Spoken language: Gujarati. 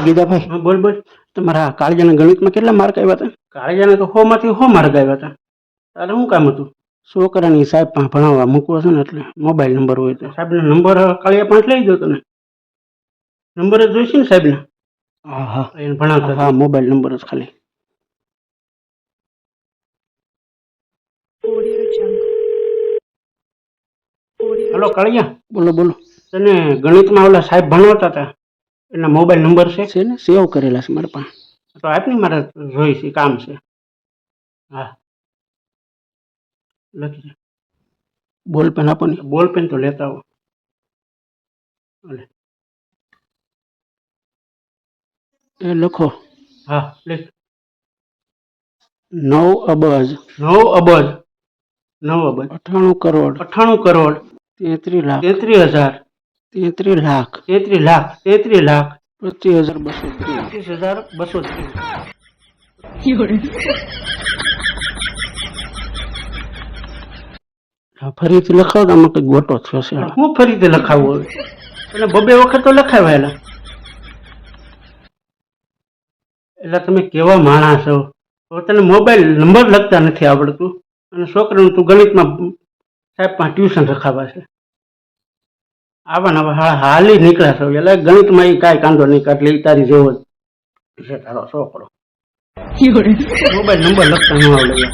ગીધાભાઈ, હા બોલ બોલ. તમારા કાળજાના ગણિતમાં કેટલા માર્ક આવ્યા હતા? કાળજાને તો 100 માંથી 100 માર્ક આવ્યા હતા. તારે શું કામ હતું? છોકરાની સાહેબ પાસે ભણાવવા મૂકવો છે ને, એટલે મોબાઈલ નંબર હોય તો. સાહેબનો નંબર કાળિયા પાંચ લઈ દો તને. નંબર જ જોઈશે ને સાહેબને? હા હા એને ભણાવતા હા, મોબાઈલ નંબર જ ખાલી. હલો કાળિયા, બોલો બોલો. તને ગણિતમાં ઓલા સાહેબ ભણાવતા હતા, એના મોબાઈલ નંબર છે? છે ને, સેવ કરેલા છે મારા પાસે. તો આપ ને, મારે જોઈશે, કામ છે. હા લખી બોલ પેન આપો ને. બોલ પેન તો લેતા આવો. એ લખો. હા લેખ. 9 અબજ 9 અબજ 98 કરોડ 98 કરોડ 33 લાખ 33,000 33 લાખ 33 લાખ 33 લાખ 25,230 ફરીથી લખાવ તો આમાં કઈ ગોટો થયો છે. હું ફરીથી લખાવું હવે? અને બબે વખત તો લખાવેલા. એટલે તમે કેવા માણસ છો? તો તને મોબાઈલ નંબર લખતા નથી આવડતું અને છોકરાનું તું ગણિતમાં સાહેબ પાસે ટ્યુશન રખાવા છે. આવા ને આવા હાલી નીકળ્યા છો. એટલે ગણિતમાં એ કાંઈ કાંદો નહીં કાઢ, એટલે તારી જેવો જ છે તારો છોકરો. મોબાઈલ નંબર લખતા ન આવડે.